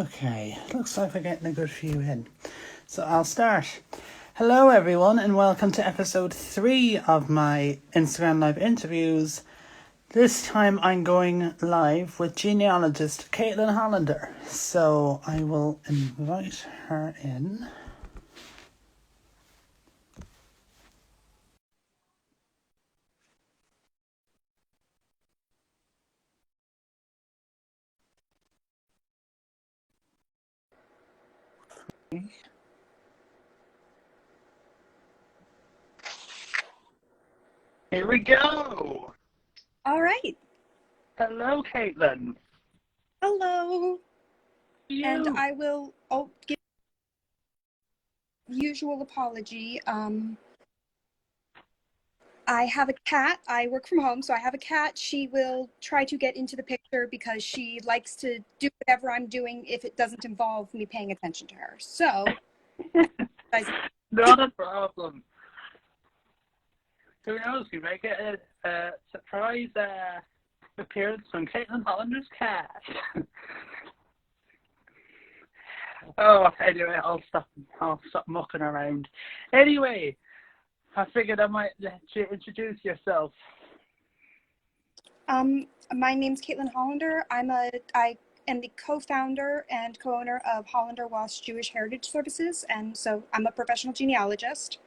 Okay, looks like we're getting a good few in. So I'll start. Hello everyone and welcome to episode 3 of my Instagram live interviews. This time I'm going live with genealogist Caitlin Hollander. So I will invite her in. Here we go. All right. Hello, Caitlin. Hello. And You. I will give usual apology. I have a cat. I work from home, so I have a cat. She will try to get into the picture because she likes to do whatever I'm doing if it doesn't involve me paying attention to her. So, Not a problem. Who knows? We may get a surprise appearance from Caitlin Hollander's cat. Oh, anyway, I'll stop mucking around. Anyway, I figured I might let you introduce yourself. My name's Caitlin Hollander. I am the co-founder and co-owner of Hollander Wasp Jewish Heritage Services, and so I'm a professional genealogist.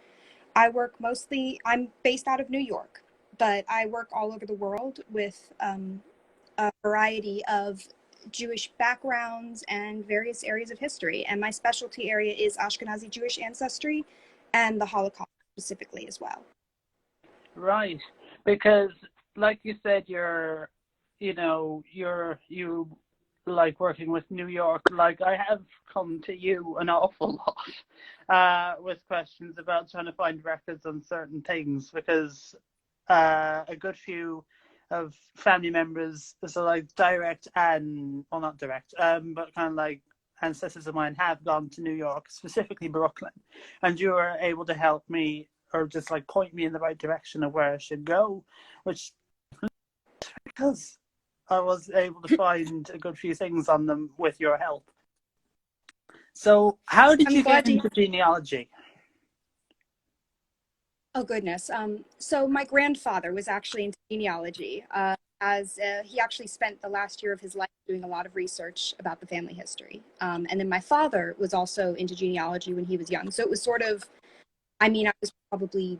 I'm based out of New York, but I work all over the world with a variety of Jewish backgrounds and various areas of history. And my specialty area is Ashkenazi Jewish ancestry and the Holocaust specifically as well. Right, because like you said, you like working with New York. Like I have come to you an awful lot with questions about trying to find records on certain things because a good few of family members, so like direct and well not direct, but kind of like ancestors of mine have gone to New York, specifically Brooklyn, and you were able to help me or just like point me in the right direction of where I should go, which because I was able to find a good few things on them with your help. So how did you get into genealogy? Oh, goodness. So my grandfather was actually into genealogy, he actually spent the last year of his life doing a lot of research about the family history. And then my father was also into genealogy when he was young. So it was sort of, I was probably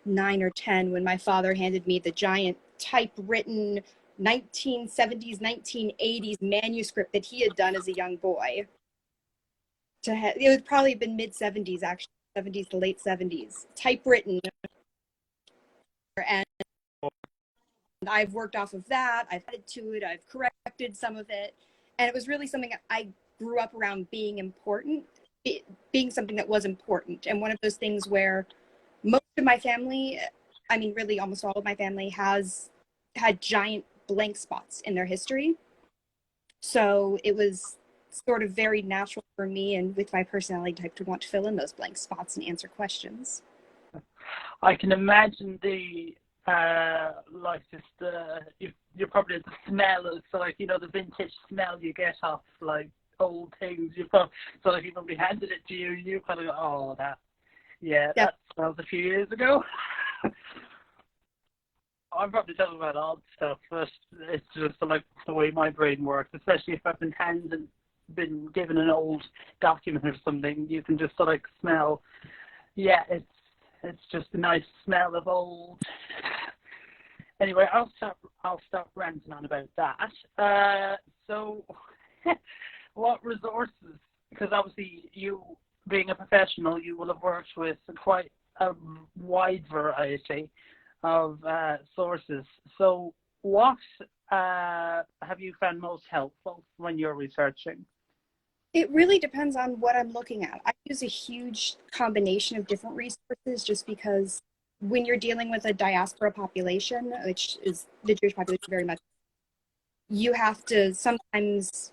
9 or 10 when my father handed me the giant typewritten 1970s, 1980s manuscript that he had done as a young boy. It would probably have been mid-70s, actually, 70s to late 70s, typewritten. And I've worked off of that. I've added to it. I've corrected some of it. And it was really something that I grew up around being important, being something that was important. And one of those things where most of my family, really almost all of my family has had giant blank spots in their history. So it was sort of very natural for me and with my personality type to want to fill in those blank spots and answer questions. I can imagine you're probably the smell of, so like, the vintage smell you get off like old things. He probably handed it to you, you kind of go, oh, that smells a few years ago. I'm probably talking about odd stuff, but it's just like the way my brain works, especially if I've been given an old document or something. You can just smell. Yeah, it's just a nice smell of old. Anyway, I'll stop ranting on about that. So, what resources? Because obviously, you being a professional, you will have worked with quite a wide variety of sources. So what have you found most helpful when you're researching? It really depends on what I'm looking at. I use a huge combination of different resources just because when you're dealing with a diaspora population, which is the Jewish population very much, you have to sometimes,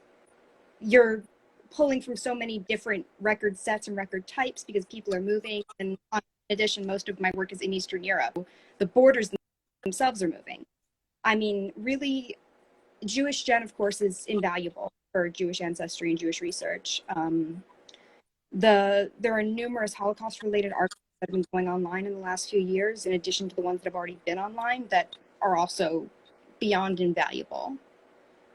you're pulling from so many different record sets and record types because people are moving. And in addition, most of my work is in Eastern Europe. The borders themselves are moving. Really, Jewish Gen, of course, is invaluable. for Jewish ancestry and Jewish research. There are numerous Holocaust-related articles that have been going online in the last few years, in addition to the ones that have already been online, that are also beyond invaluable.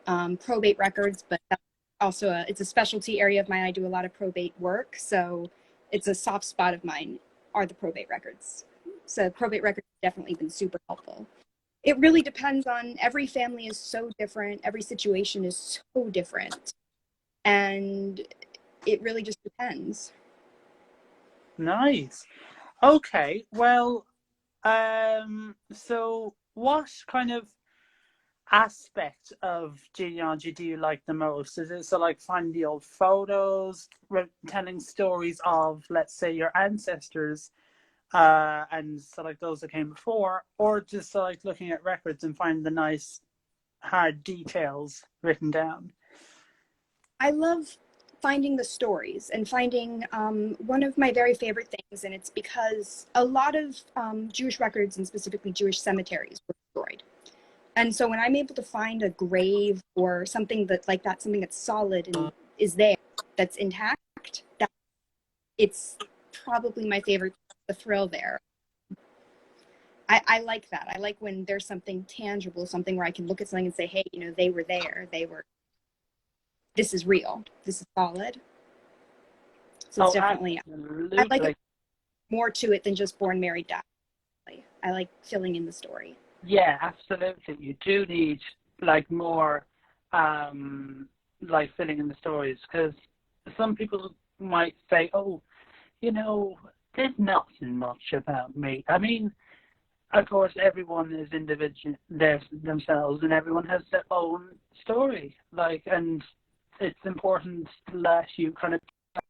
Probate records, but that's also it's a specialty area of mine. I do a lot of probate work, so it's a soft spot of mine are the probate records. So probate records have definitely been super helpful. It really depends on, every family is so different, every situation is so different, and it really just depends. Nice. Okay, well, so what kind of aspect of genealogy do you like the most? Is it so like finding the old photos, telling stories of, let's say, your ancestors, and so like those that came before, or just so like looking at records and finding the nice hard details written down? I love finding the stories and finding one of my very favorite things, and it's because a lot of Jewish records, and specifically Jewish cemeteries, were destroyed. And so when I'm able to find a grave or something that like that, something that's solid and is there, that's intact, that it's probably my favorite, the thrill there. I like that. I like when there's something tangible, something where I can look at something and say, hey, you know, they were there. This is real. This is solid. So it's definitely, absolutely. I like it more to it than just born, married, died. I like filling in the story. Yeah, absolutely. You do need like more like filling in the stories, because some people might say, oh, you know, there's nothing much about me. I mean, of course, everyone is individual themselves, and everyone has their own story. Like, and it's important that you kind of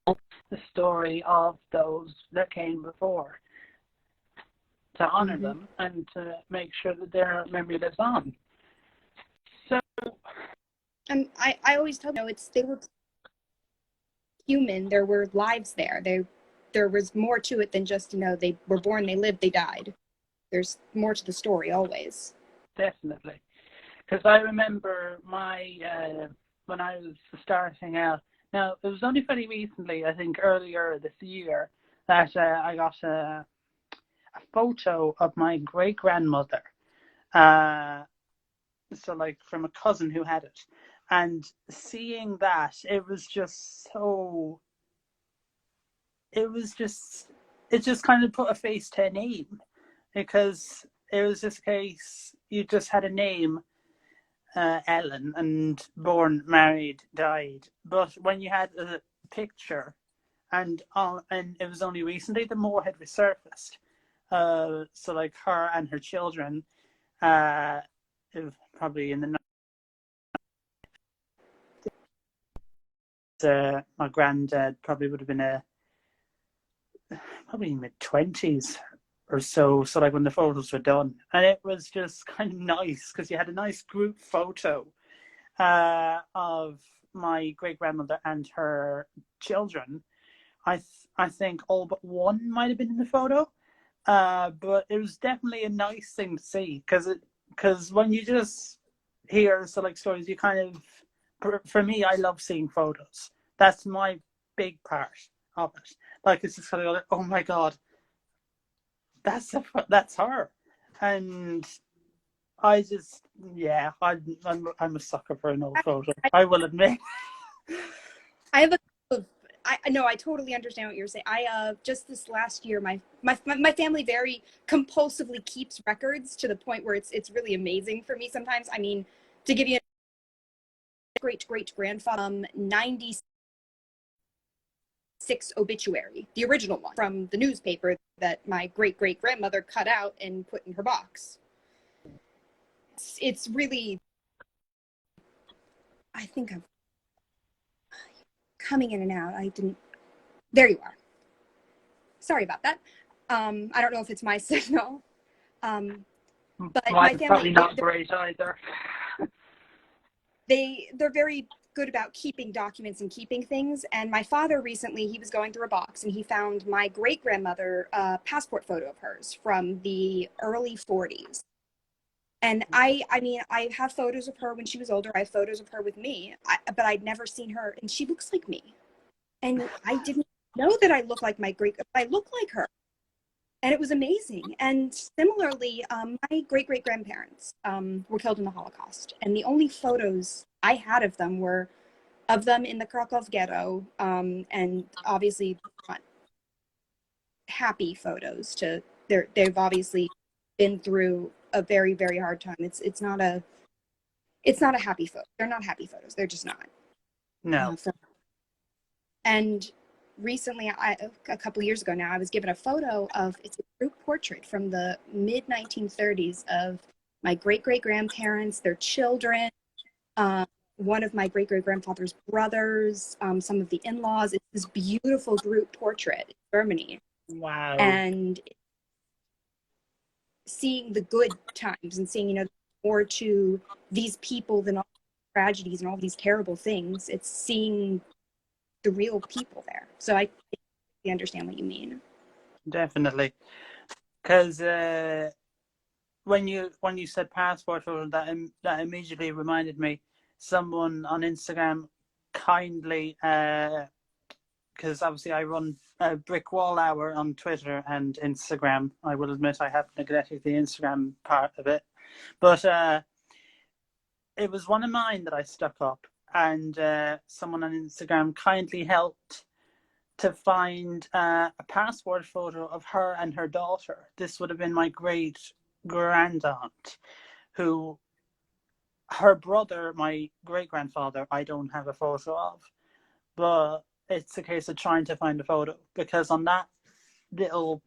tell the story of those that came before, to honor them and to make sure that their memory lives on. So, And I always tell them, you know, they were human. There were lives there. There was more to it than just, you know, they were born, they lived, they died. There's more to the story always. definitely. Because I remember when I was starting out, now it was only very recently, I think earlier this year, that I got a photo of my great grandmother. So like from a cousin who had it. And seeing that, it just kind of put a face to a name, because it was this case, you just had a name, Ellen, and born, married, died. But when you had a picture, and it was only recently the more had resurfaced. So like her and her children, probably in my granddad probably would have been probably mid-20s or so. So like when the photos were done, and it was just kind of nice because you had a nice group photo of my great grandmother and her children. I think all but one might have been in the photo, but it was definitely a nice thing to see, because when you just hear so like stories, you kind of, for me, I love seeing photos. That's my big part of it. Like, it's just kind of like, oh my god, that's her, and I just, yeah, I'm a sucker for an old photo, I will admit. I have I know, I totally understand what you're saying. Just this last year, my family very compulsively keeps records to the point where it's really amazing for me sometimes. I mean, to give you a great grandfather, 96 obituary, the original one from the newspaper that my great grandmother cut out and put in her box. It's really, I think I'm coming in and out. There you are. Sorry about that. I don't know if it's my signal. But my family, probably not great either. They're very good about keeping documents and keeping things. And my father recently, he was going through a box and he found my great grandmother passport photo of hers from the early 40s. And I mean, I have photos of her when she was older. I have photos of her with me, but I'd never seen her, and she looks like me. And I didn't know that I look like my I look like her. And it was amazing. And similarly, my great-great-grandparents were killed in the Holocaust. And the only photos I had of them were of them in the Krakow ghetto, and obviously not happy photos. They've obviously been through a very, very hard time. It's not a happy photo. They're not happy photos. They're just not. No. And recently, a couple years ago now, I was given a photo of, it's a group portrait from the mid 1930s of my great-great-grandparents, their children, one of my great-great-grandfather's brothers, some of the in-laws. It's this beautiful group portrait in Germany. Wow. And seeing the good times and seeing, more to these people than all the tragedies and all these terrible things. It's seeing the real people there. So I understand what you mean. Definitely. Because when you said passport photo, that immediately reminded me, someone on Instagram kindly, because obviously I run a Brick Wall Hour on Twitter and Instagram. I will admit I have neglected the Instagram part of it. But it was one of mine that I stuck up, and someone on Instagram kindly helped to find a passport photo of her and her daughter. This would have been my great-grandaunt, who, her brother, my great-grandfather, I don't have a photo of. But it's a case of trying to find a photo, because on that little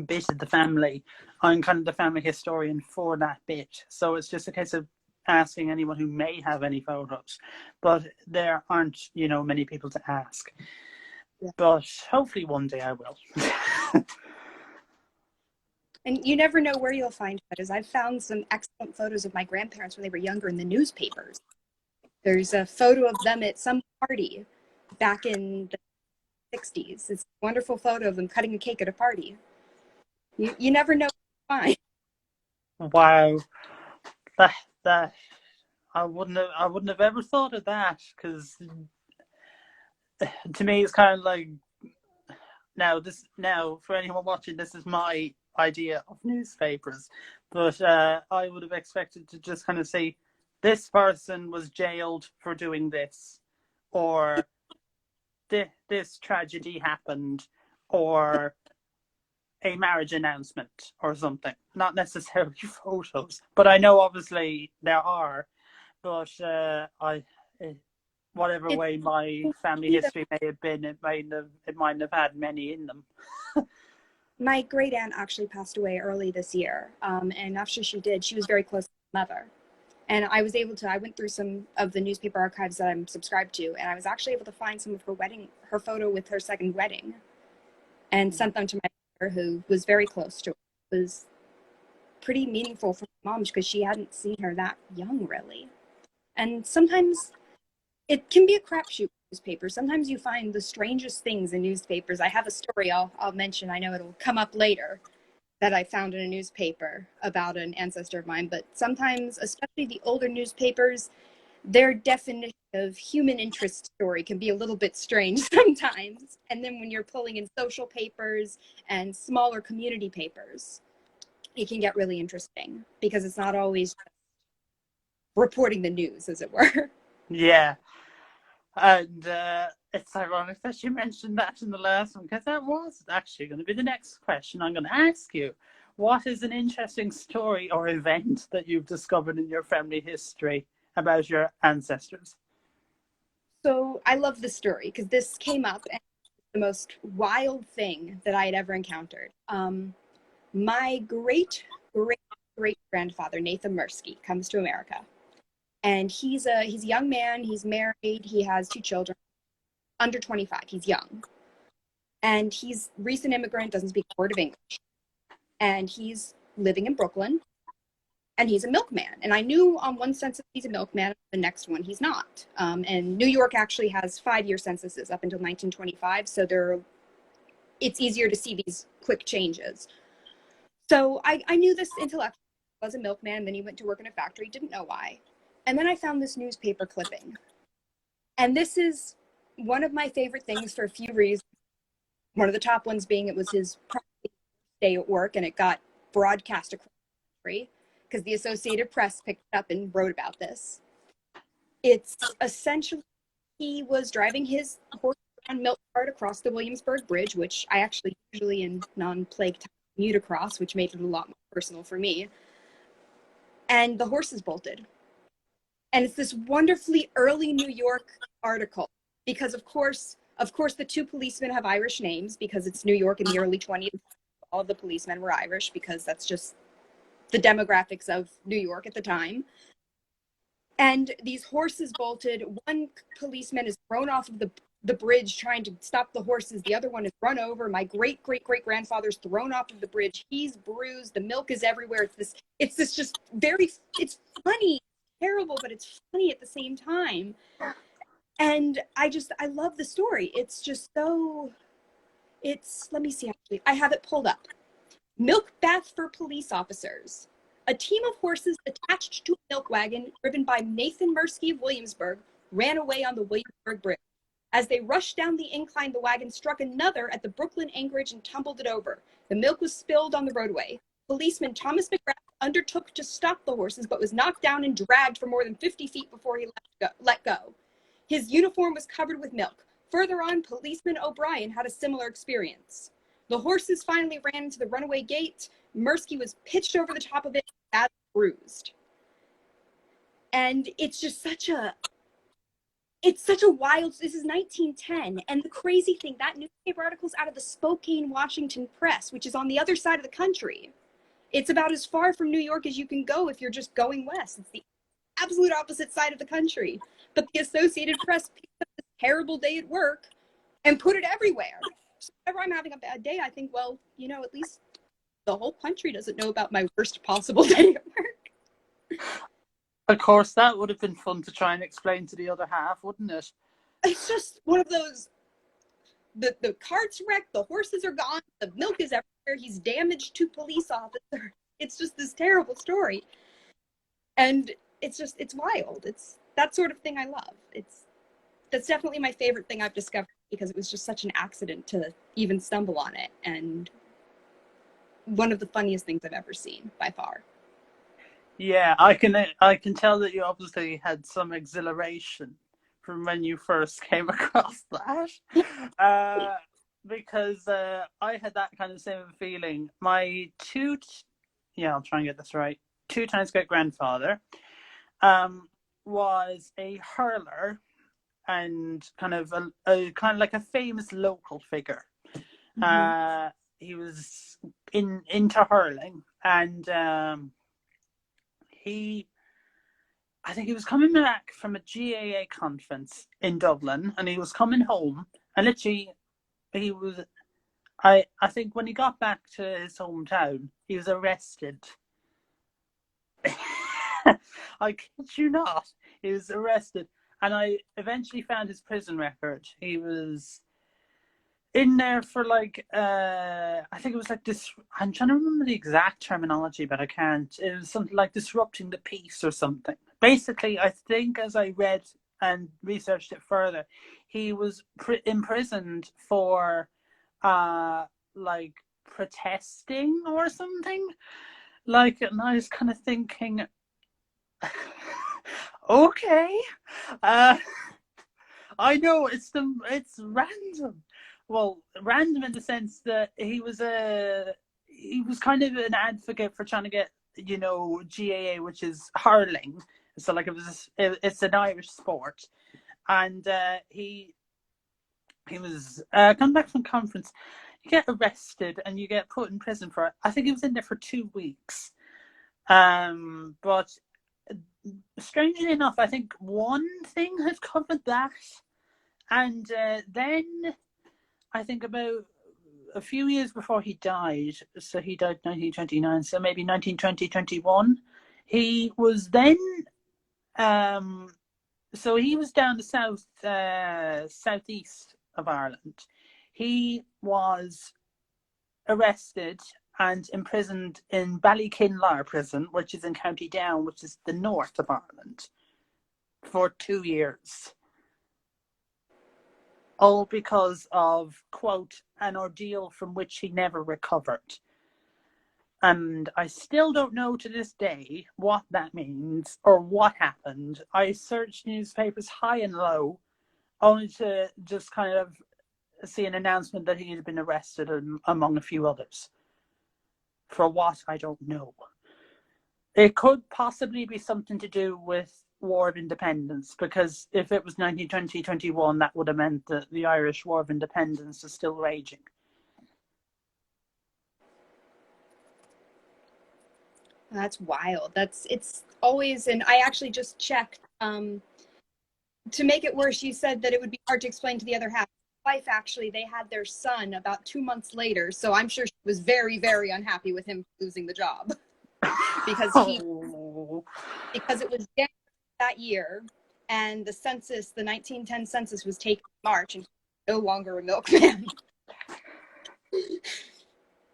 bit of the family, I'm kind of the family historian for that bit. So it's just a case of asking anyone who may have any photos. But there aren't, many people to ask. Yeah. But hopefully one day I will. And you never know where you'll find photos. I've found some excellent photos of my grandparents when they were younger in the newspapers. There's a photo of them at some party back in the 60s. It's a wonderful photo of them cutting a cake at a party. You never know what to find. Wow. That I wouldn't have ever thought of that, because to me it's kind of like, now for anyone watching, this is my idea of newspapers, but I would have expected to just kind of say, this person was jailed for doing this, or this tragedy happened, or a marriage announcement or something. Not necessarily photos, but I know obviously there are. But whatever way my family history may have been, it might have had many in them. My great aunt actually passed away early this year, and after she did, she was very close to my mother. And I went through some of the newspaper archives that I'm subscribed to, and I was actually able to find some of her photo with her second wedding, and sent them to my mother, who was very close to her. It was pretty meaningful for my mom, because she hadn't seen her that young, really. And sometimes it can be a crapshoot with newspapers. Sometimes you find the strangest things in newspapers. I have a story I'll mention. I know it'll come up later, that I found in a newspaper about an ancestor of mine. But sometimes, especially the older newspapers, their definition of human interest story can be a little bit strange sometimes. And then when you're pulling in social papers and smaller community papers, it can get really interesting, because it's not always reporting the news, as it were. Yeah. And it's ironic that you mentioned that in the last one, because that was actually going to be the next question I'm going to ask you. What is an interesting story or event that you've discovered in your family history about your ancestors? So I love this story, because this came up, and it's the most wild thing that I had ever encountered. My great-great-great-grandfather, Nathan Mirsky, comes to America. And he's a young man. He's married. He has 2 children, under 25. He's young. And he's a recent immigrant, doesn't speak a word of English. And he's living in Brooklyn. And he's a milkman. And I knew on one census he's a milkman, the next one he's not. And New York actually has 5-year censuses up until 1925. So it's easier to see these quick changes. So I knew this intellectually. was a milkman, then he went to work in a factory, didn't know why. And then I found this newspaper clipping. And this is one of my favorite things for a few reasons. One of the top ones being it was his day at work, and it got broadcast across the country because the Associated Press picked it up and wrote about this. It's essentially he was driving his horse-drawn milk cart across the Williamsburg Bridge, which I actually usually in non-plague time commute across, which made it a lot more personal for me. And the horses bolted. And it's this wonderfully early New York article because, of course, the two policemen have Irish names because it's New York in the early 20th. All of the policemen were Irish because that's just the demographics of New York at the time. And these horses bolted. One policeman is thrown off of the bridge trying to stop the horses. The other one is run over. My great-great-great-grandfather's thrown off of the bridge. He's bruised. The milk is everywhere. It's this just it's funny, terrible, but it's funny at the same time. And I love the story. It's just so, let me see, actually, I have it pulled up. Milk bath for police officers. A team of horses attached to a milk wagon driven by Nathan Mirsky of Williamsburg ran away on the Williamsburg Bridge. As they rushed down the incline, the wagon struck another at the Brooklyn anchorage and tumbled it over. The milk was spilled on the roadway. Policeman Thomas McGrath undertook to stop the horses, but was knocked down and dragged for more than 50 feet before he let go. His uniform was covered with milk. Further on, policeman O'Brien had a similar experience. The horses finally ran into the runaway gate. Mirsky was pitched over the top of it, badly bruised. And it's just such a wild, this is 1910. And the crazy thing, that newspaper article's out of the Spokane, Washington Press, which is on the other side of the country. It's about as far from New York as you can go if you're just going west. It's the absolute opposite side of the country. But the Associated Press picked up this terrible day at work and put it everywhere. So whenever I'm having a bad day, I think, well, at least the whole country doesn't know about my worst possible day at work. Of course, that would have been fun to try and explain to the other half, wouldn't it? It's just one of those, the cart's wrecked, the horses are gone, the milk is everywhere, he's damaged to police officer. It's just this terrible story. And it's wild. It's that sort of thing I love. That's definitely my favorite thing I've discovered because it was just such an accident to even stumble on it. And one of the funniest things I've ever seen by far. Yeah, I can tell that you obviously had some exhilaration from when you first came across that. Because I had that kind of same feeling. My I'll try and get this right. 2 times great grandfather was a hurler and kind of like a famous local figure. Mm-hmm. He was into hurling, and I think he was coming back from a GAA conference in Dublin, and he was coming home, and literally he was, I think when he got back to his hometown, he was arrested. I kid you not. He was arrested, and I eventually found his prison record. He was in there for I think it was like this. I'm trying to remember the exact terminology, but I can't. It was something like disrupting the peace or something. Basically, I think as I read and researched it further, he was imprisoned for protesting or something. And I was kind of thinking, okay, I know it's random. Well, random in the sense that he was kind of an advocate for trying to get GAA, which is hurling. So it's an Irish sport, and he was coming back from conference. You get arrested and you get put in prison for, I think he was in there for 2 weeks. But strangely enough, I think one thing had covered that, and then I think about a few years before he died, so he died 1929, so maybe 1920, 21, he was then, so he was down the southeast of Ireland. He was arrested and imprisoned in Ballykinlar prison, which is in County Down, which is the north of Ireland, for 2 years. All because of, quote, an ordeal from which he never recovered. And I still don't know to this day what that means or what happened. I searched newspapers high and low, only to just kind of see an announcement that he had been arrested among a few others. For what, I don't know. It could possibly be something to do with War of Independence, because if it was 1920-21, that would have meant that the Irish War of Independence is still raging. That's wild. It's always, and I actually just checked. To make it worse, you said that it would be hard to explain to the other half. Wife, actually, they had their son about 2 months later, so I'm sure she was very, very unhappy with him losing the job because because it was January that year, and the census, the 1910 census, was taken in March, and he was no longer a milkman.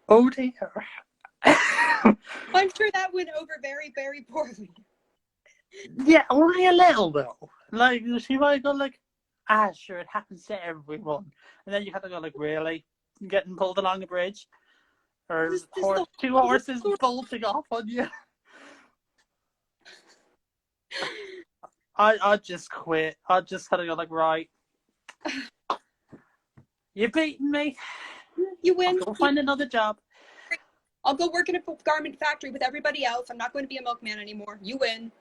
Oh dear. I'm sure that went over very, very poorly. Yeah, only a little though. Like, she might go like, sure, it happens to everyone. And then you have to go like, really? Getting pulled along a bridge? Or two horses bolting off on you? I'd just quit. I'd just kind of go like, right. You're beating me. You win. I'll go find another job. I'll go work in a garment factory with everybody else. I'm not going to be a milkman anymore. You win.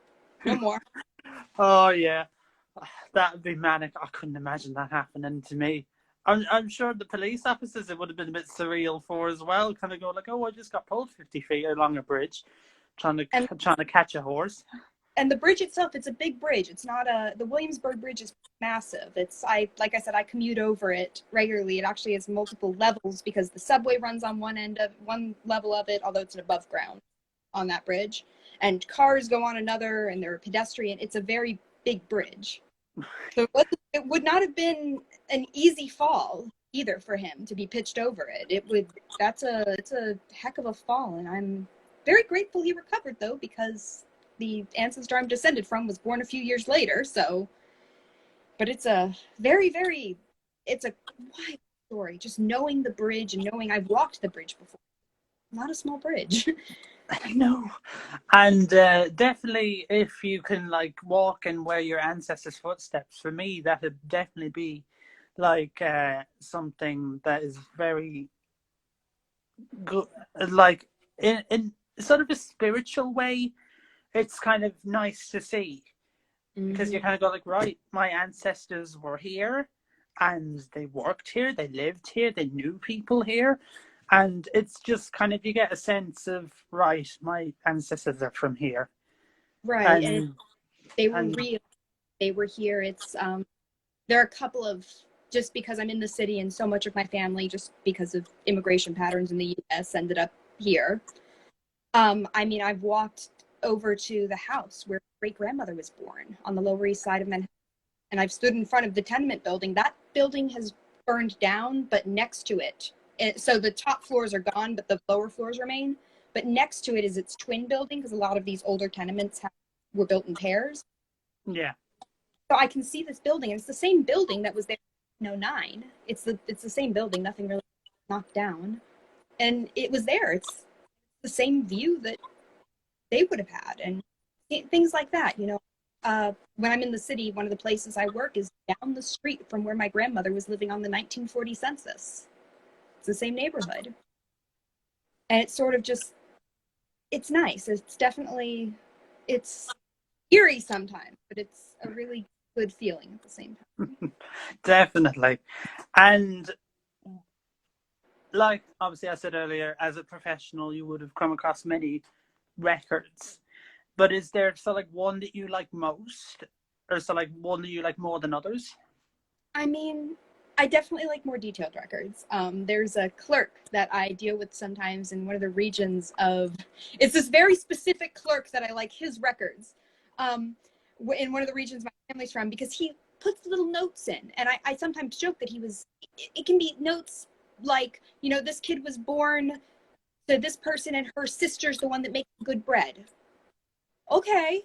No more. Oh yeah, that would be manic. I couldn't imagine that happening to me. I'm sure the police officers, it would have been a bit surreal for as well. Kind of go like, oh, I just got pulled 50 feet along a bridge, trying to catch a horse. And the bridge itself, it's a big bridge. It's not the Williamsburg Bridge is massive. Like I said, I commute over it regularly. It actually has multiple levels because the subway runs on one level of it, although it's an above ground on that bridge. And cars go on another, and there are pedestrian. It's a very big bridge. So it would not have been an easy fall either for him to be pitched over it. It's a heck of a fall, and I'm very grateful he recovered though, because the ancestor I'm descended from was born a few years later. So, but it's a it's a wild story. Just knowing the bridge and knowing I've walked the bridge before. Not a small bridge. I know. And definitely if you can like walk and wear your ancestors' footsteps, for me that would definitely be like something that is very good, like in sort of a spiritual way. It's kind of nice to see, because you kind of go like, right, my ancestors were here and they worked here, they lived here, they knew people here. And it's just kind of, you get a sense of, right, my ancestors are from here. Right. And they were real. They were here. It's, there are a couple of, just because I'm in the city and so much of my family, just because of immigration patterns in the US, ended up here. I mean, I've walked over to the house where great-grandmother was born on the Lower East Side of Manhattan. And I've stood in front of the tenement building. That building has burned down, but next to it, so the top floors are gone, but the lower floors remain. But next to it is its twin building, because a lot of these older tenements were built in pairs. Yeah. So I can see this building, and it's the same building that was there in 2009. It's the same building, nothing really knocked down. And it was there. It's the same view that they would have had, and things like that, you know. When I'm in the city, one of the places I work is down the street from where my grandmother was living on the 1940 census. It's the same neighborhood. And it's sort of just, it's nice. It's definitely, it's eerie sometimes, but it's a really good feeling at the same time. Definitely. And like, obviously I said earlier, as a professional, you would have come across many records. But is there so like one that you like most, or so like one that you like more than others? I mean, I definitely like more detailed records. There's a clerk that I deal with sometimes in one of the regions of, it's this very specific clerk that I like his records in one of the regions my family's from, because he puts little notes in. And I sometimes joke that it can be notes like, you know, this kid was born So this person and her sister's the one that makes good bread. Okay.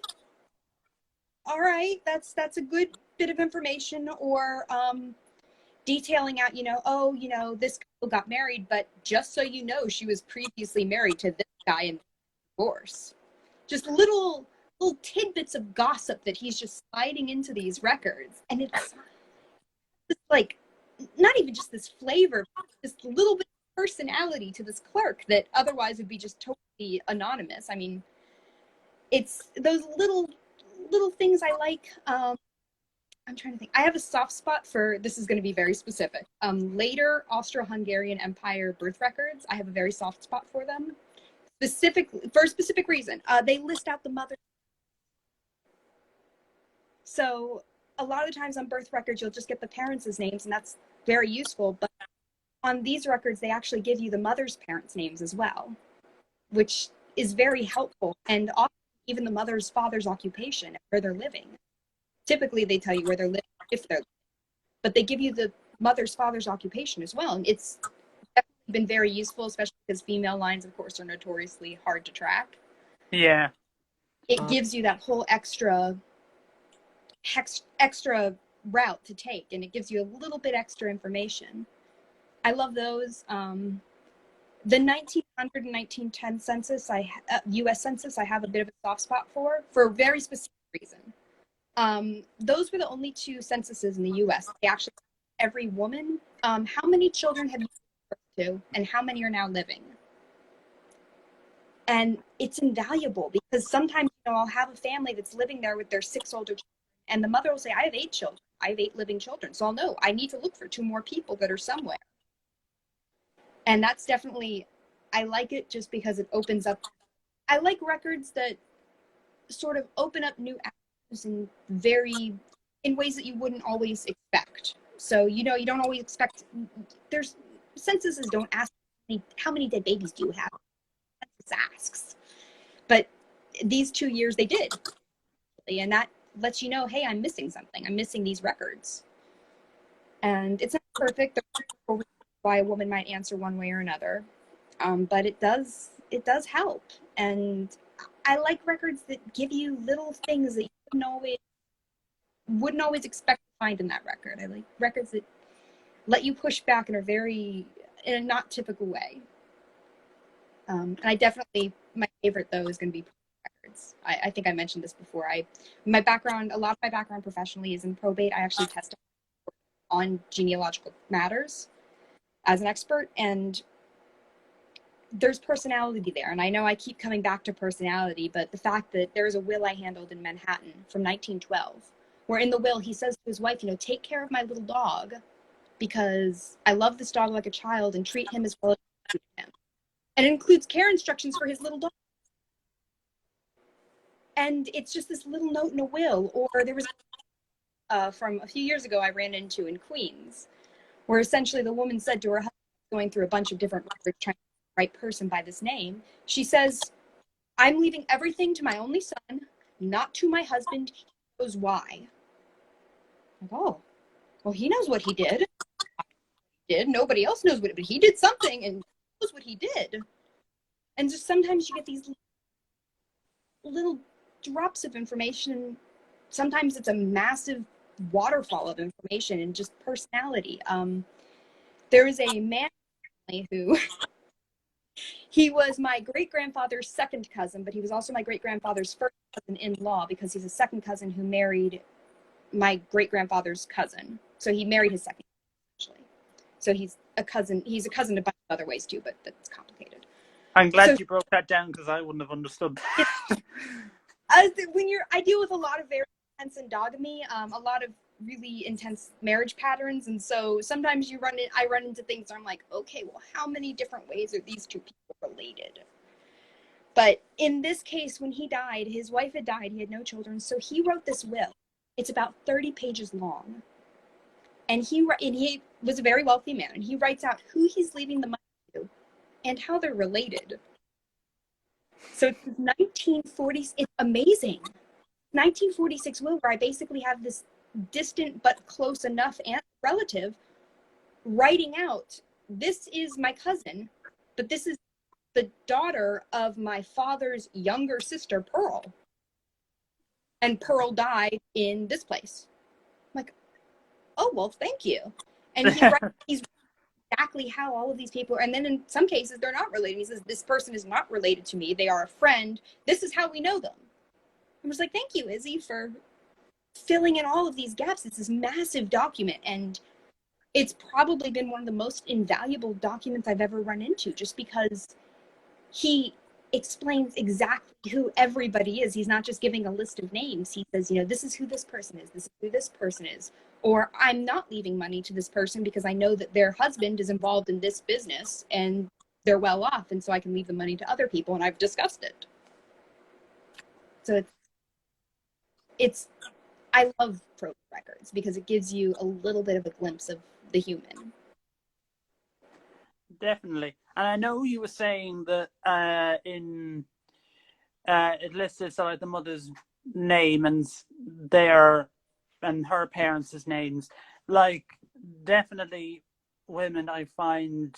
All right. That's a good bit of information. Or detailing out, oh, this couple got married, but just so you know, she was previously married to this guy in divorce. Just little tidbits of gossip that he's just sliding into these records. And it's like, not even just this flavor, this little bit of personality to this clerk that otherwise would be just totally anonymous. I mean, it's those little things I like. I'm trying to think. I have a soft spot for, this is going to be very specific. Later Austro-Hungarian Empire birth records, I have a very soft spot for them. For a specific reason. They list out the mother. So a lot of the times on birth records, you'll just get the parents' names, and that's very useful. But on these records, they actually give you the mother's parents' names as well, which is very helpful. And often even the mother's father's occupation and where they're living. Typically, they tell you where they're living, if they're living, but they give you the mother's father's occupation as well. And it's definitely been very useful, especially because female lines, of course, are notoriously hard to track. Yeah. It gives you that whole extra route to take, and it gives you a little bit extra information. I love those. The 1900 and 1910 census, U.S. Census, I have a bit of a soft spot for a very specific reason. Those were the only two censuses in the U.S. They actually, every woman, how many children have you given birth to, and how many are now living? And it's invaluable because sometimes, I'll have a family that's living there with their 6 older children, and the mother will say, I have 8 children. I have 8 living children. So I'll know I need to look for 2 more people that are somewhere. And that's definitely, I like it just because it opens up. I like records that sort of open up new avenues in ways that you wouldn't always expect. So, you don't always expect, there's censuses don't ask how many dead babies do you have? Census asks. But these 2 years they did. And that lets you know, hey, I'm missing something. I'm missing these records. And it's not perfect. There's why a woman might answer one way or another. But it does help. And I like records that give you little things that you wouldn't always expect to find in that record. I like records that let you push back in a not typical way. And I definitely, my favorite though is going to be records. I think I mentioned this before. A lot of my background professionally is in probate. I actually testify on genealogical matters as an expert, and there's personality there. And I know I keep coming back to personality, but the fact that there's a will I handled in Manhattan from 1912, where in the will he says to his wife, take care of my little dog because I love this dog like a child and treat him as well as I treat him. And it includes care instructions for his little dog. And it's just this little note in a will. Or there was from a few years ago I ran into in Queens, where essentially the woman said to her husband, going through a bunch of different records trying to find the right person by this name, she says, I'm leaving everything to my only son, not to my husband. He knows why. Like, oh, well, he knows what he did. Nobody else knows what, but he did something and knows what he did. And just sometimes you get these little drops of information. Sometimes it's a massive waterfall of information and just personality. There is a man who he was my great-grandfather's second cousin, but he was also my great-grandfather's first cousin-in-law because he's a second cousin who married my great-grandfather's cousin. So he married his second cousin, actually. So he's a cousin in a bunch of other ways too, but that's complicated. I'm glad you broke that down because I wouldn't have understood that. I deal with a lot of very intense endogamy, a lot of really intense marriage patterns, and so sometimes I run into things where I'm like, okay, well, how many different ways are these two people related? But in this case, when he died, his wife had died, he had no children, so he wrote this will. It's about 30 pages long, and he was a very wealthy man, and he writes out who he's leaving the money to and how they're related. So it's 1940. It's amazing. 1946 will, where I basically have this distant but close enough aunt relative writing out, this is my cousin, but this is the daughter of my father's younger sister, Pearl. And Pearl died in this place. I'm like, oh, well, thank you. And he's exactly how all of these people are. And then in some cases, they're not related. He says, this person is not related to me. They are a friend. This is how we know them. I was like, thank you, Izzy, for filling in all of these gaps. It's this massive document. And it's probably been one of the most invaluable documents I've ever run into, just because he explains exactly who everybody is. He's not just giving a list of names. He says, this is who this person is. This is who this person is. Or I'm not leaving money to this person because I know that their husband is involved in this business and they're well off. And so I can leave the money to other people. And I've discussed it. So I love probate records because it gives you a little bit of a glimpse of the human. Definitely. And I know you were saying that it listed so like the mother's name and her parents' names. Like, definitely women, I find,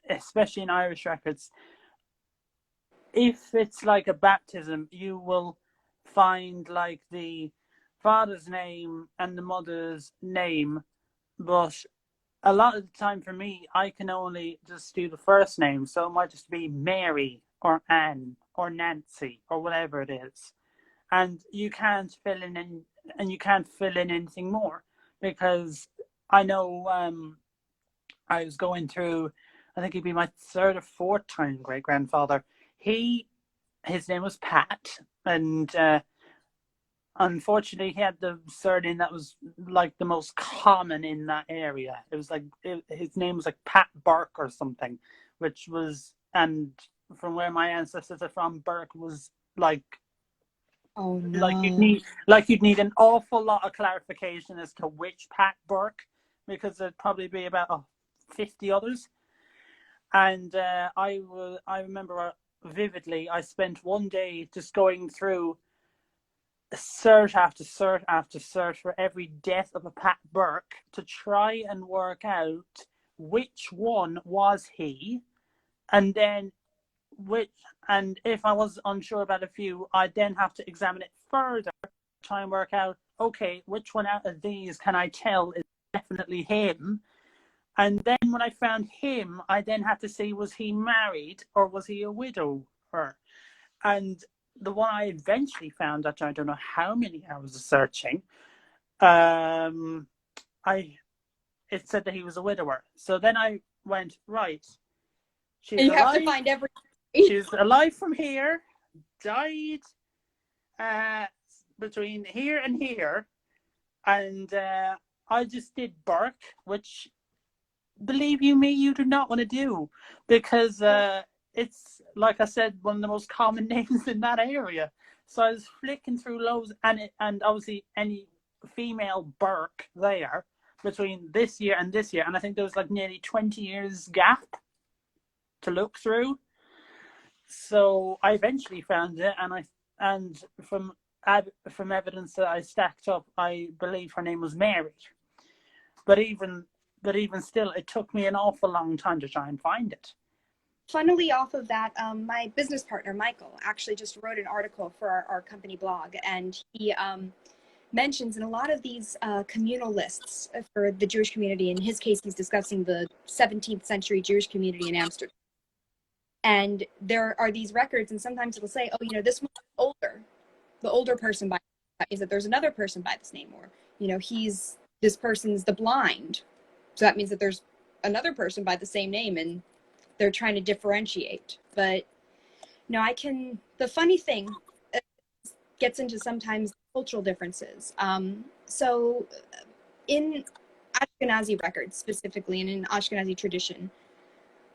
especially in Irish records, if it's like a baptism, you will find like the father's name and the mother's name, but a lot of the time for me, I can only just do the first name. So it might just be Mary or Anne or Nancy or whatever it is. And you can't fill in anything more, because I know I was going through, I think he'd be my third or fourth time great grandfather. His name was Pat, and unfortunately, he had the surname that was like the most common in that area. It was like his name was like Pat Burke or something, which was, and from where my ancestors are from, Burke was like, oh no, you'd need an awful lot of clarification as to which Pat Burke, because there'd probably be about 50 others. And I remember vividly, I spent one day just going through search after search after search for every death of a Pat Burke to try and work out which one was he, and then and if I was unsure about a few, I'd then have to examine it further, try and work out, okay, which one out of these can I tell is definitely him? And then when I found him, I then had to see, was he married or was he a widower? And the one I eventually found, after I don't know how many hours of searching, it said that he was a widower. So then I went, right, she's and you alive. have to find every. She's alive from here, died between here and here, and I just did Burke, which, believe you me, you do not want to do, because it's, like I said, one of the most common names in that area. So I was flicking through loads, and obviously any female Burke there between this year and this year, and I think there was like nearly 20 years gap to look through. So I eventually found it, and from evidence that I stacked up, I believe her name was Mary. But even still, it took me an awful long time to try and find it. Funnily, off of that, my business partner, Michael, actually just wrote an article for our company blog, and he mentions in a lot of these communal lists for the Jewish community. In his case, he's discussing the 17th century Jewish community in Amsterdam. And there are these records, and sometimes it'll say, oh, this one's older. The older person by that means that there's another person by this name, or, this person's the blind. So that means that there's another person by the same name, and they're trying to differentiate. But the funny thing gets into sometimes cultural differences. So in Ashkenazi records specifically, and in Ashkenazi tradition,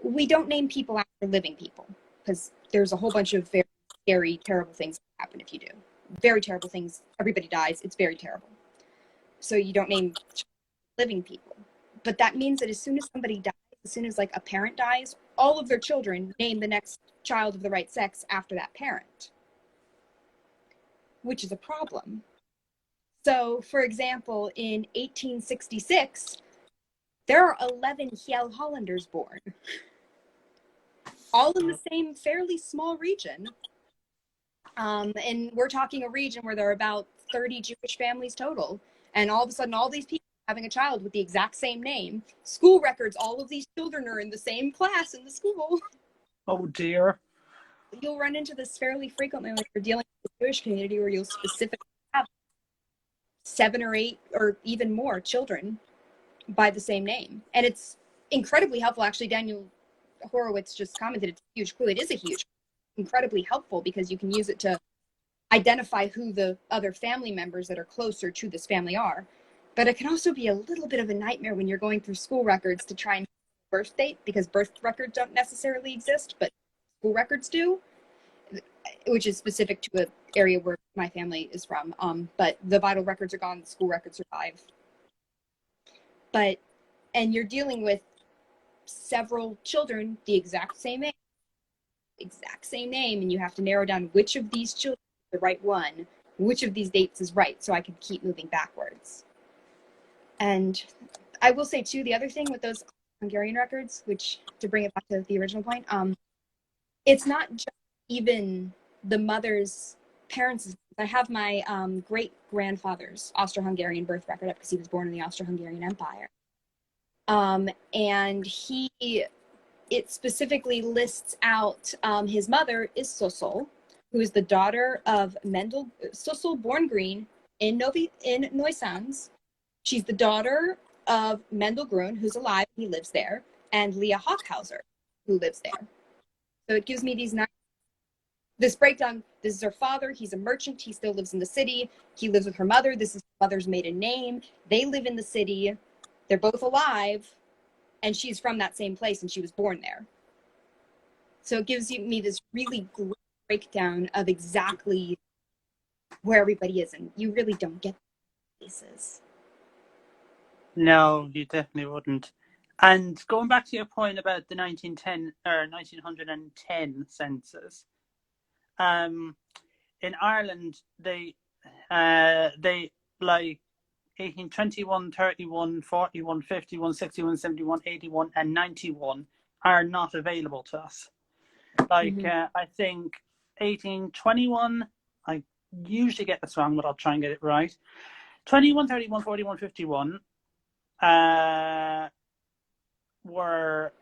we don't name people after living people, because there's a whole bunch of very scary, terrible things that happen if you do. Very terrible things. Everybody dies. It's very terrible. So you don't name living people. But that means that as soon as somebody dies, as soon as like a parent dies, all of their children name the next child of the right sex after that parent, which is a problem. So, for example, in 1866, there are 11 Hollanders born. all in the same fairly small region. And we're talking a region where there are about 30 Jewish families total. And all of a sudden, all these people having a child with the exact same name. School records, all of these children are in the same class in the school. Oh dear. You'll run into this fairly frequently when you're dealing with the Jewish community, where you'll specifically have 7 or 8 or even more children by the same name. And it's incredibly helpful. Actually, Daniel Horowitz just commented, it's a huge clue. It is a huge, incredibly helpful, because you can use it to identify who the other family members that are closer to this family are. But it can also be a little bit of a nightmare when you're going through school records to try and birth date, because birth records don't necessarily exist, but school records do, which is specific to an area where my family is from. But the vital records are gone, the school records survive. And you're dealing with several children, the exact same name, and you have to narrow down which of these children is the right one, which of these dates is right, so I can keep moving backwards. And I will say too, the other thing with those Hungarian records, which, to bring it back to the original point, it's not just even the mother's parents. I have my great grandfather's Austro-Hungarian birth record up because he was born in the Austro-Hungarian Empire. And it specifically lists out his mother is Sosul, who is the daughter of Mendel Sosul, born Green in Neusanz. She's the daughter of Mendel Grun, who's alive, he lives there, and Leah Hockhauser, who lives there. So it gives me this breakdown. This is her father. He's a merchant. He still lives in the city. He lives with her mother. This is her mother's maiden name. They live in the city. They're both alive. And she's from that same place, and she was born there. So it gives me this really great breakdown of exactly where everybody is. And you really don't get places. No, you definitely wouldn't. And going back to your point about the 1910 census, in Ireland they like 18, 21, 31, 41, 51, 61, 71, 81, and 91 are not available to us. Like, I think 1821, I usually get this wrong, but I'll try and get it right. 21, 31, 41, 51 were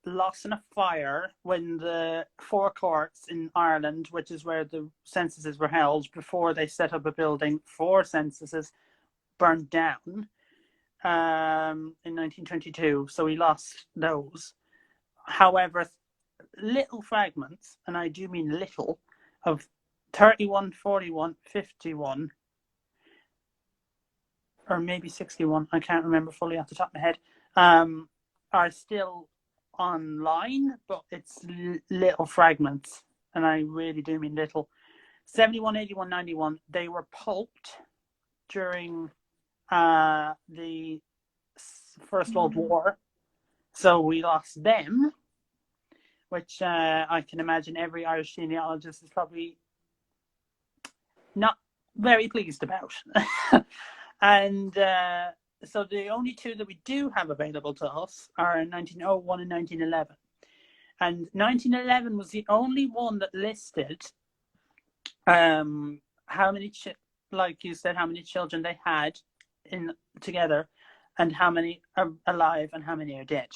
lost in a fire when the four courts in Ireland, which is where the censuses were held before they set up a building for censuses, burned down in 1922. So we lost those. However, little fragments, and I do mean little, of 31, 41, 51, or maybe 61, I can't remember fully off the top of my head, are still online, but it's little fragments, and I really do mean little. 71, 81, 91, they were pulped during the First World War, so we lost them, which I can imagine every Irish genealogist is probably not very pleased about. And so the only two that we do have available to us are 1901 and 1911. And 1911 was the only one that listed how many, like you said, how many children they had in together, and how many are alive and how many are dead,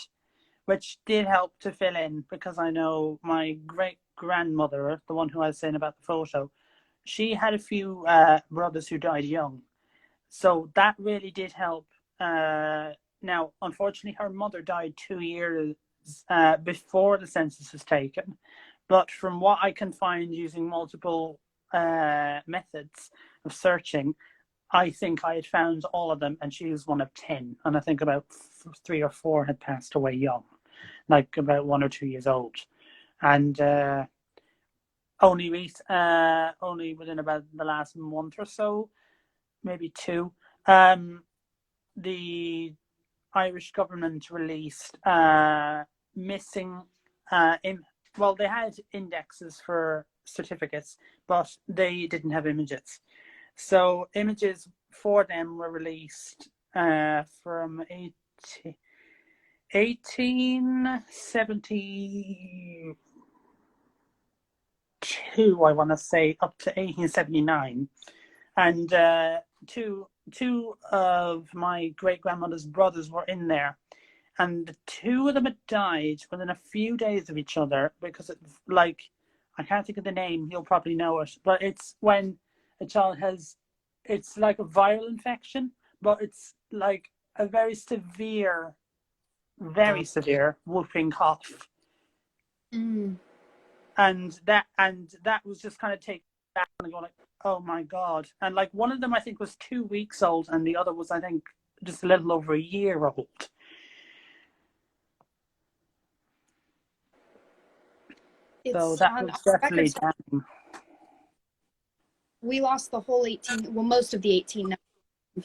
which did help to fill in, because I know my great grandmother, the one who I was saying about the photo, she had a few brothers who died young. So that really did help. Now, unfortunately, her mother died 2 years before the census was taken. But from what I can find using multiple methods of searching, I think I had found all of them, and she was one of 10. And I think about 3 or 4 had passed away young, like about 1 or 2 years old. And only within about the last month or so, maybe 2, the Irish government released missing. Well, they had indexes for certificates, but they didn't have images. So images for them were released from 1872, I want to say, up to 1879. And two of my great grandmother's brothers were in there. And the two of them had died within a few days of each other because it's like, I can't think of the name, you'll probably know it, but it's when a child has, it's like a viral infection, but it's like a very severe whooping cough. Mm. And that was just kind of taken back and going like, oh my God. And like one of them I think was 2 weeks old and the other was I think just a little over a year old. So It's that on was our definitely records. damning. We lost the whole most of the 1890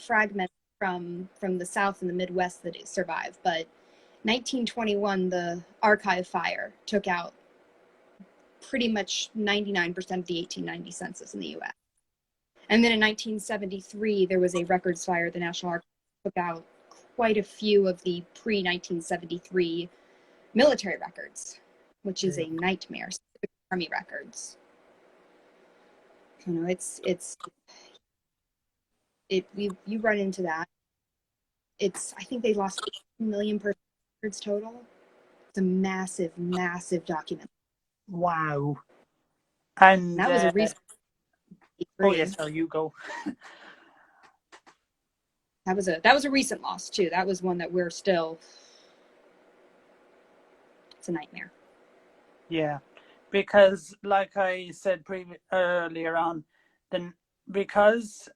fragments from the South and the Midwest that survived. But 1921, the archive fire took out pretty much 99% of the 1890 census in the U.S. And then in 1973, there was a records fire. The National Archives took out quite a few of the pre-1973 military records, which is a nightmare. Army records. You know, you run into that. I think they lost 8 million records total. It's a massive, massive document. Wow. And And that was a recent. oh yes, so you go. That was a recent loss too. That was one that we're still. It's a nightmare. Yeah, because like I said earlier on, then because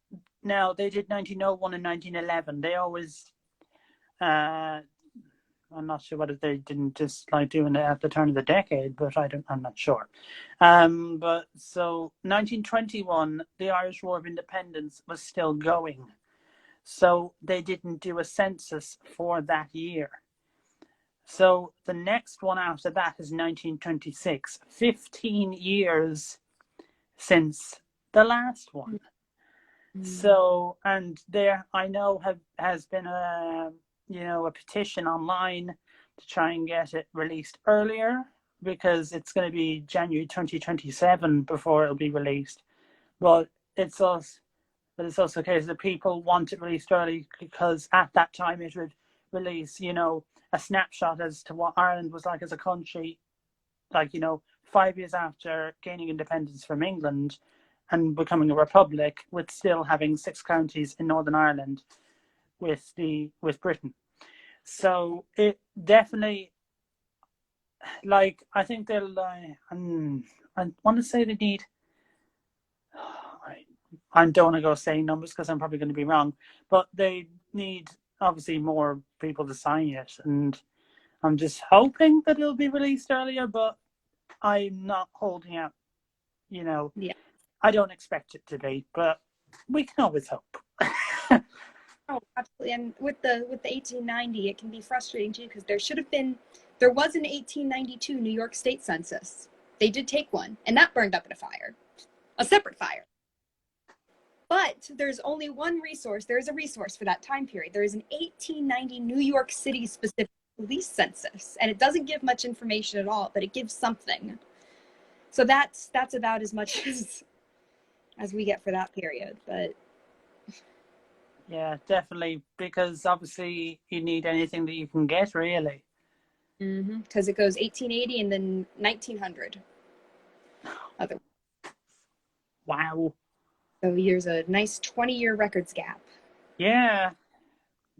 now they did 1901 and 1911. They always, I'm not sure whether they didn't just like doing it at the turn of the decade, but I'm not sure. But so 1921, the Irish War of Independence was still going, so they didn't do a census for that year. So the next one after that is 1926, 15 years since the last one. So, and there I know has been a petition online to try and get it released earlier because it's going to be January 2027 before it'll be released. But it's also the case that people want it released early because at that time it would release, a snapshot as to what Ireland was like as a country, like, 5 years after gaining independence from England and becoming a republic, with still having 6 counties in Northern Ireland with Britain. So it definitely, like, I think they'll. I want to say they need. I don't want to go saying numbers because I'm probably going to be wrong, but they need obviously more people to sign it, and I'm just hoping that it'll be released earlier. But I'm not holding out. Yeah. I don't expect it to be, but we can always hope. Oh, absolutely. And with the 1890, it can be frustrating too because there was an 1892 New York State census. They did take one, and that burned up in a separate fire. But there's only one resource. There is a resource for that time period. There is an 1890 New York City specific police census, and it doesn't give much information at all, but it gives something. So that's about as much as we get for that period. But yeah, definitely, because obviously you need anything that you can get, really. Because it goes 1880 and then 1900. Wow. So there's a nice 20-year records gap. Yeah,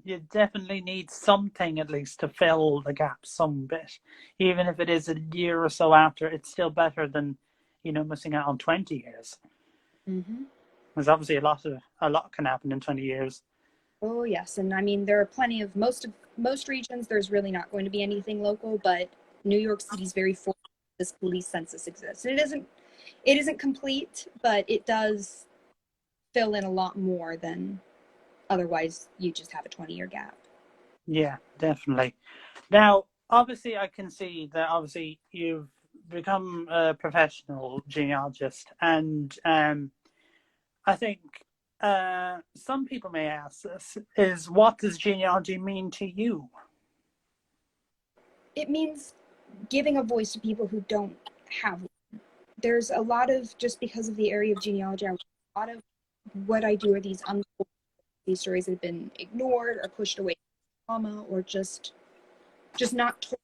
you definitely need something at least to fill the gap some bit. Even if it is a year or so after, it's still better than, missing out on 20 years. There's obviously a lot can happen in 20 years. Oh yes, and I mean there are plenty of most regions. There's really not going to be anything local, but New York City's very fortunate this police census exists. And it isn't complete, but it does fill in a lot more than otherwise you just have a 20-year gap. Yeah, definitely. Now, obviously, I can see that obviously you've become a professional genealogist, and I think some people may ask this: is what does genealogy mean to you? It means giving a voice to people who don't have one. There's a lot of, just because of the area of genealogy, a lot of what I do are these untold, these stories that have been ignored or pushed away from trauma, or just not told.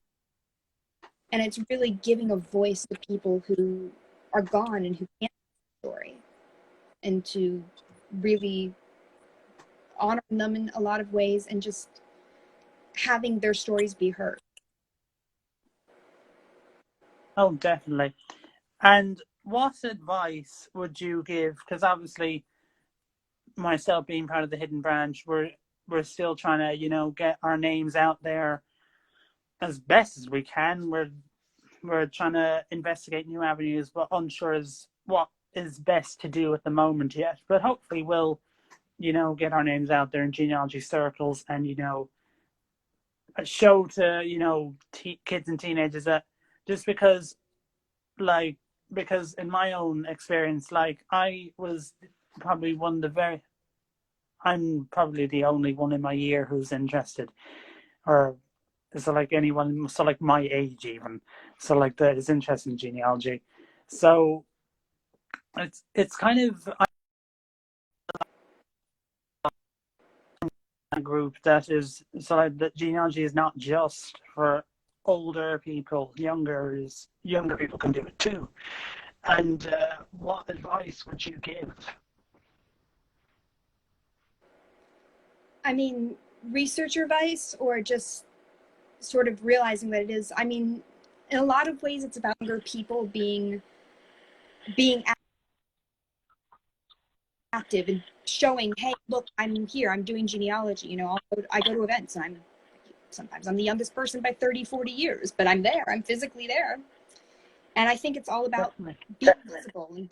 And it's really giving a voice to people who are gone and who can't tell the story, and to really honor them in a lot of ways, and just having their stories be heard. Oh, definitely. And what advice would you give? Because obviously, myself being part of the Hidden Branch, we're still trying to, get our names out there as best as we can. We're trying to investigate new avenues, but unsure as what is best to do at the moment yet. But hopefully, we'll, get our names out there in genealogy circles, and show to kids and teenagers that just because in my own experience, like I was probably one of the very I'm probably the only one in my year who's interested, or so like anyone, so like my age even, so like that is interested in genealogy. So it's kind of a group that is so like that genealogy is not just for older people. Younger people can do it too. And what advice would you give? I mean, research advice, or just sort of realizing that it is, I mean, in a lot of ways, it's about younger people being active and showing, hey, look, I'm here, I'm doing genealogy. I go to events, and sometimes I'm the youngest person by 30, 40 years, but I'm there, I'm physically there. And I think it's all about being visible and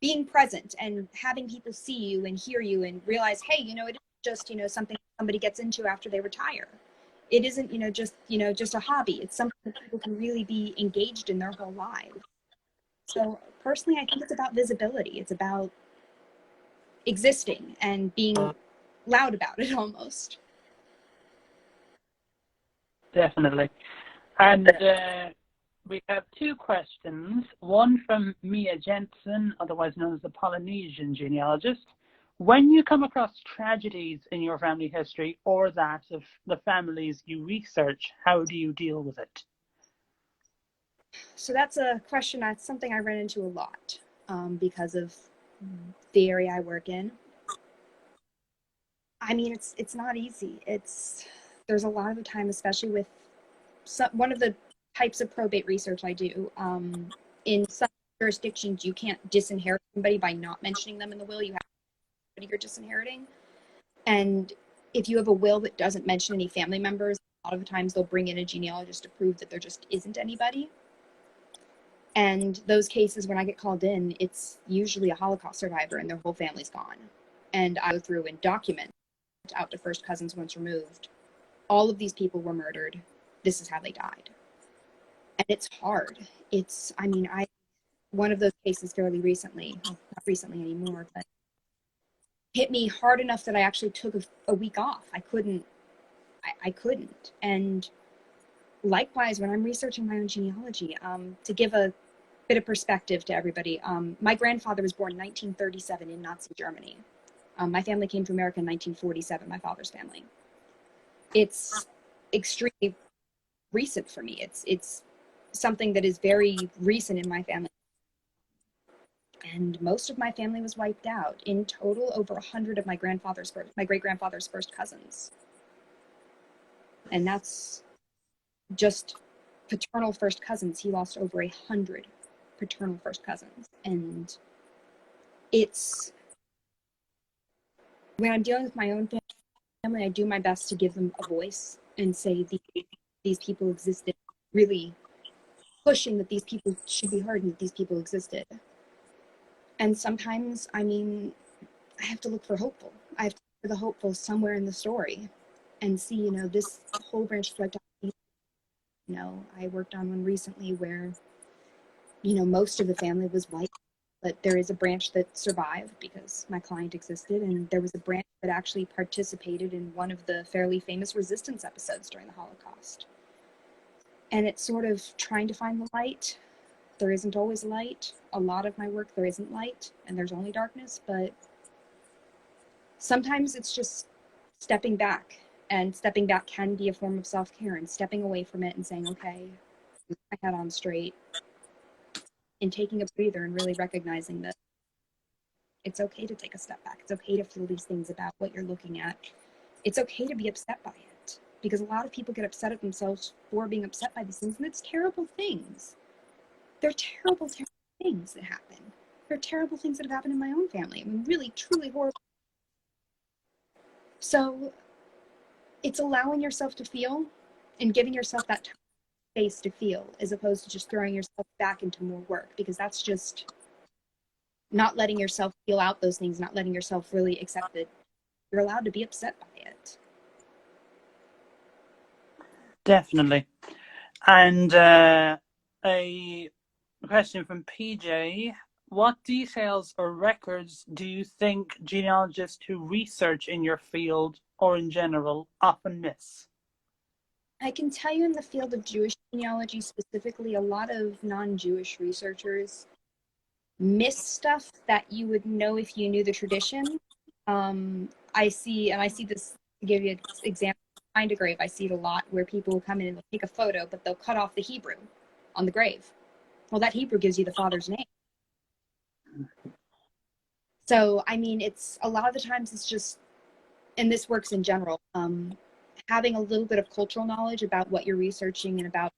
being present, and having people see you and hear you and realize, hey, it isn't just, something somebody gets into after they retire. It isn't, just a hobby. It's something that people can really be engaged in their whole lives. So personally, I think it's about visibility. It's about existing and being loud about it almost. Definitely. And we have two questions. One from Mia Jensen, otherwise known as the Polynesian genealogist. When you come across tragedies in your family history, or that of the families you research, how do you deal with it? So that's a question, that's something I ran into a lot because of the area I work in. I mean, it's not easy. There's a lot of the time, especially with one of the types of probate research I do. In some jurisdictions, you can't disinherit somebody by not mentioning them in the will. You have somebody you're disinheriting. And if you have a will that doesn't mention any family members, a lot of the times they'll bring in a genealogist to prove that there just isn't anybody. And those cases, when I get called in, it's usually a Holocaust survivor and their whole family's gone. And I go through and document out to first cousins once removed. All of these people were murdered. This is how they died. And it's hard. One of those cases fairly recently, well, not recently anymore, but hit me hard enough that I actually took a week off. I couldn't. And likewise, when I'm researching my own genealogy, to give a bit of perspective to everybody, my grandfather was born in 1937 in Nazi Germany. My family came to America in 1947, my father's family. It's extremely recent for me. It's something that is very recent in my family. And most of my family was wiped out. In total, over 100 of my great-grandfather's first cousins. And that's just paternal first cousins. He lost over 100 paternal first cousins. And when I'm dealing with my own family, I do my best to give them a voice and say these people existed, really pushing that these people should be heard and that these people existed. And sometimes, I have to look for hopeful. I have to look for the hopeful somewhere in the story and see, this whole branch of I worked on one recently where, most of the family was white, but there is a branch that survived because my client existed, and there was a branch that actually participated in one of the fairly famous resistance episodes during the Holocaust. And it's sort of trying to find the light. There isn't always light. A lot of my work, there isn't light, and there's only darkness, but sometimes it's just stepping back. And stepping back can be a form of self-care, and stepping away from it and saying, okay, put my head on straight, and taking a breather and really recognizing that it's okay to take a step back. It's okay to feel these things about what you're looking at. It's okay to be upset by it, because a lot of people get upset at themselves for being upset by these things, and it's terrible things. They're terrible, terrible things that happen. They're terrible things that have happened in my own family. I mean, really, truly horrible. So it's allowing yourself to feel and giving yourself that time, space to feel, as opposed to just throwing yourself back into more work, because that's just not letting yourself feel out those things, not letting yourself really accept that you're allowed to be upset by it. Definitely. And a question from PJ. What details or records do you think genealogists who research in your field or in general often miss? I can tell you in the field of Jewish genealogy specifically, a lot of non-Jewish researchers miss stuff that you would know if you knew the tradition. I see this, to give you an example, behind a grave, I see it a lot where people will come in and they'll take a photo, but they'll cut off the Hebrew on the grave. Well, that Hebrew gives you the father's name. So, I mean, it's a lot of the times it's just, and this works in general, having a little bit of cultural knowledge about what you're researching and about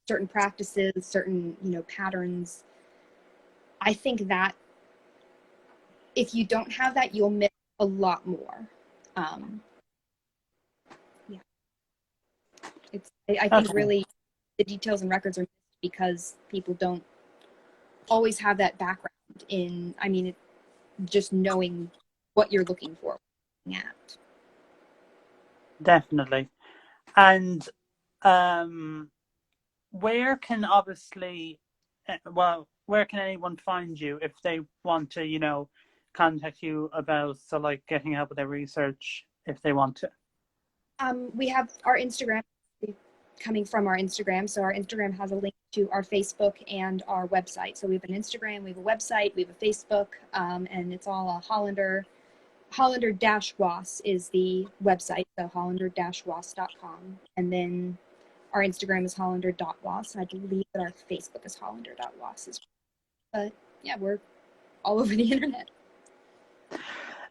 certain practices, certain, patterns. I think that if you don't have that, you'll miss a lot more. Yeah, I think really the details and records are missed because people don't always have that background in, just knowing what you're looking for at. Definitely. And where can anyone find you if they want to, contact you about, so like getting help with their research if they want to? We have our Instagram coming from our Instagram. So our Instagram has a link to our Facebook and our website. So we have an Instagram, we have a website, we have a Facebook, and it's all a Hollander. Hollander-Was is the website, so hollander-was.com. And then our Instagram is hollander.was. I believe that our Facebook is hollander.was as well. But yeah, we're all over the internet.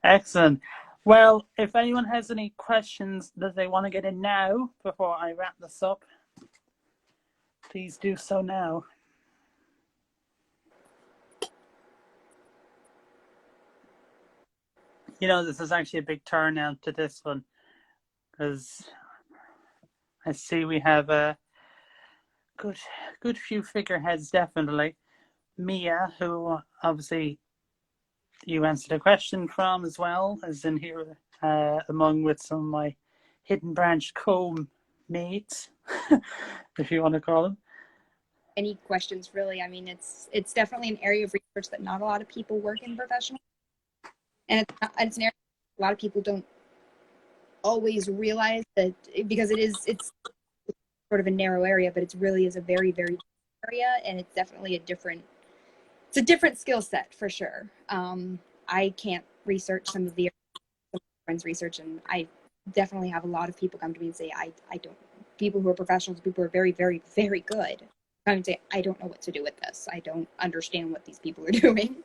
Excellent. Well, if anyone has any questions that they want to get in now before I wrap this up, please do so now. This is actually a big turnout to this one, because I see we have a good few figureheads, definitely. Mia, who obviously you answered a question from as well, is in here among with some of my hidden branch co-mates, if you want to call them. Any questions, really? I mean, it's definitely an area of research that not a lot of people work in professionally, and it's an area a lot of people don't always realize that, because it's sort of a narrow area, but it really is a very, very area, and it's definitely a different skill set for sure. I can't research some of the friends' research, and I definitely have a lot of people come to me and say, I don't, people who are professionals, people who are very, very, very good, come and say, I don't know what to do with this. I don't understand what these people are doing.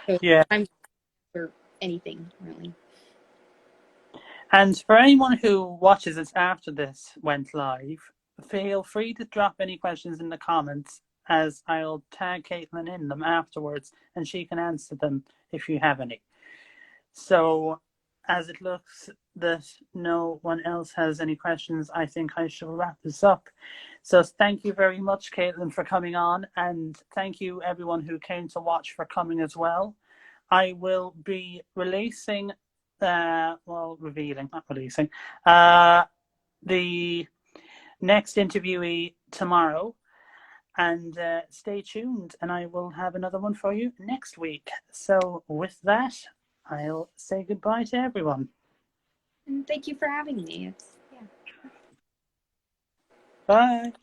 So yeah. I'm for anything, really. And for anyone who watches this after this went live, feel free to drop any questions in the comments, as I'll tag Caitlin in them afterwards, and she can answer them if you have any. So, as it looks that no one else has any questions, I think I shall wrap this up. So thank you very much, Caitlin, for coming on, and thank you everyone who came to watch for coming as well. I will be releasing, not releasing, the next interviewee tomorrow. And stay tuned, and I will have another one for you next week. So with that, I'll say goodbye to everyone. And thank you for having me. Bye.